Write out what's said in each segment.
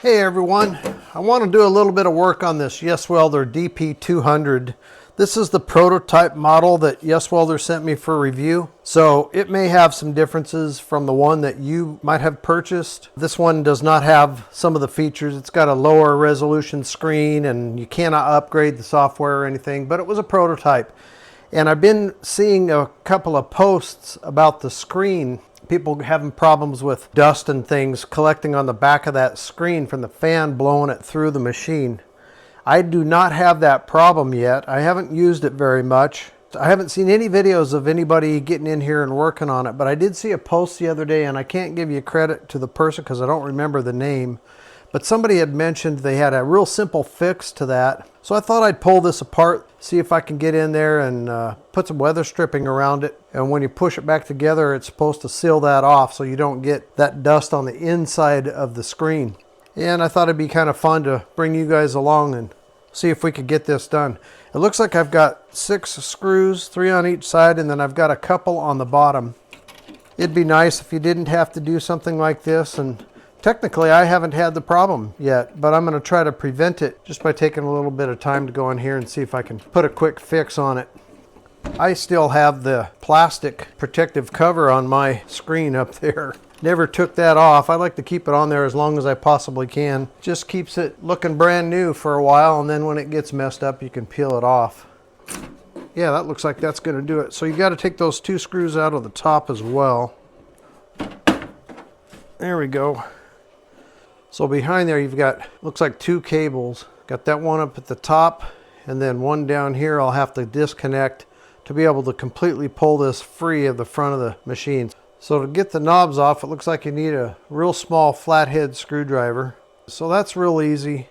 Hey everyone, I want to do a little bit of work on this YesWelder DP200. This is the prototype model that YesWelder sent me for review. So it may have some differences from the one that you might have purchased. This one does not have some of the features. It's got a lower resolution screen and you cannot upgrade the software or anything, but it was a prototype. And I've been seeing a couple of posts about the screen. People having problems with dust and things collecting on the back of that screen from the fan blowing it through the machine. I do not have that problem yet. I haven't used it very much. I haven't seen any videos of anybody getting in here and working on it, but I did see a post the other day, and I can't give you credit to the person because I don't remember the name. But somebody had mentioned they had a real simple fix to that. So I thought I'd pull this apart, see if I can get in there and put some weather stripping around it. And when you push it back together, it's supposed to seal that off so you don't get that dust on the inside of the screen. And I thought it'd be kind of fun to bring you guys along and see if we could get this done. It looks like I've got 6 screws, 3 on each side, and then I've got a couple on the bottom. It'd be nice if you didn't have to do something like this, and technically, I haven't had the problem yet, but I'm going to try to prevent it just by taking a little bit of time to go in here and see if I can put a quick fix on it. I still have the plastic protective cover on my screen up there. Never took that off. I like to keep it on there as long as I possibly can. Just keeps it looking brand new for a while, and then when it gets messed up, you can peel it off. Yeah, that looks like that's going to do it. So you got to take those 2 screws out of the top as well. There we go. So behind there you've got, looks like 2 cables. Got that one up at the top and then one down here I'll have to disconnect to be able to completely pull this free of the front of the machine. So to get the knobs off, it looks like you need a real small flathead screwdriver. So that's real easy.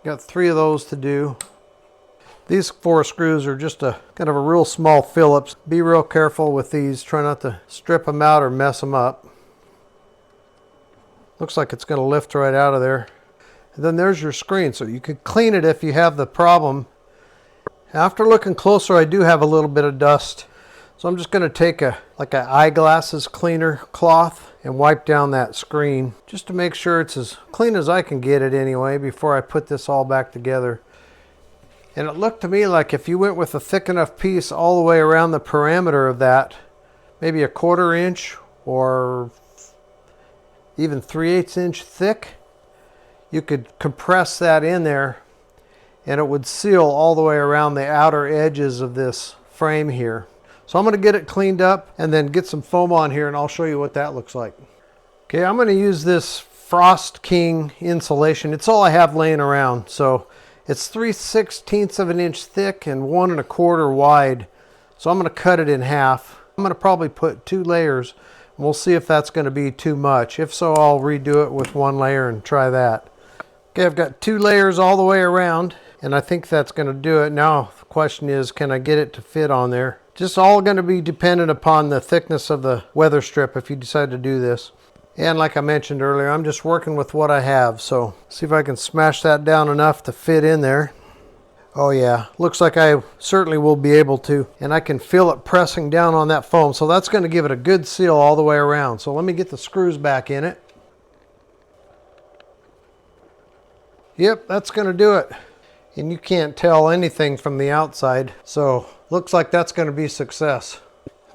Got 3 of those to do. These 4 screws are just a kind of a real small Phillips. Be real careful with these. Try not to strip them out or mess them up. Looks like it's going to lift right out of there. And then there's your screen, so you could clean it if you have the problem. After looking closer, I do have a little bit of dust. So I'm just going to take like an eyeglasses cleaner cloth and wipe down that screen just to make sure it's as clean as I can get it anyway before I put this all back together. And it looked to me like if you went with a thick enough piece all the way around the perimeter of that, maybe a 1/4 inch or even 3/8 inch thick, you could compress that in there and it would seal all the way around the outer edges of this frame here. So I'm going to get it cleaned up and then get some foam on here and I'll show you what that looks like. Okay, I'm going to use this Frost King insulation. It's all I have laying around. So it's 3/16 of an inch thick and 1 1/4 wide. So I'm going to cut it in half. I'm going to probably put 2 layers. We'll see if that's going to be too much. If so, I'll redo it with 1 layer and try that. Okay, I've got 2 layers all the way around, and I think that's going to do it. Now, the question is, can I get it to fit on there? Just all going to be dependent upon the thickness of the weather strip if you decide to do this. And like I mentioned earlier, I'm just working with what I have. So, see if I can smash that down enough to fit in there. Oh yeah, looks like I certainly will be able to, and I can feel it pressing down on that foam, so that's going to give it a good seal all the way around. So let me get the screws back in it. Yep, that's going to do it. And you can't tell anything from the outside, so looks like that's going to be success.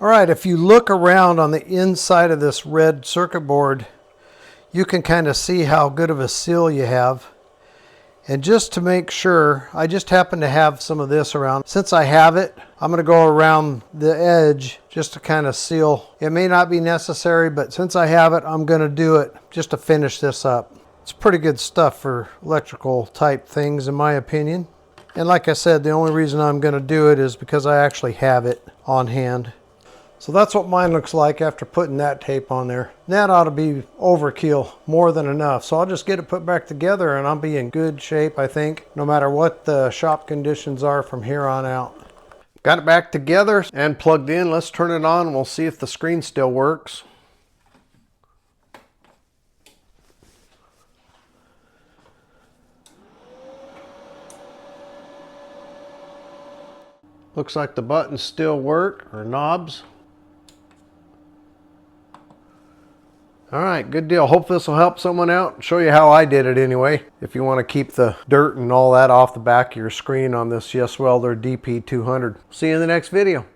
All right, if you look around on the inside of this red circuit board, you can kind of see how good of a seal you have. And just to make sure, I just happen to have some of this around. Since I have it, I'm going to go around the edge just to kind of seal. It may not be necessary, but since I have it, I'm going to do it just to finish this up. It's pretty good stuff for electrical type things in my opinion. And like I said, the only reason I'm going to do it is because I actually have it on hand. So that's what mine looks like after putting that tape on there. That ought to be overkill, more than enough. So I'll just get it put back together and I'll be in good shape, I think, no matter what the shop conditions are from here on out. Got it back together and plugged in. Let's turn it on and we'll see if the screen still works. Looks like the buttons still work, or knobs. All right, good deal. Hope this will help someone out. Show you how I did it anyway. If you want to keep the dirt and all that off the back of your screen on this YesWelder DP200. See you in the next video.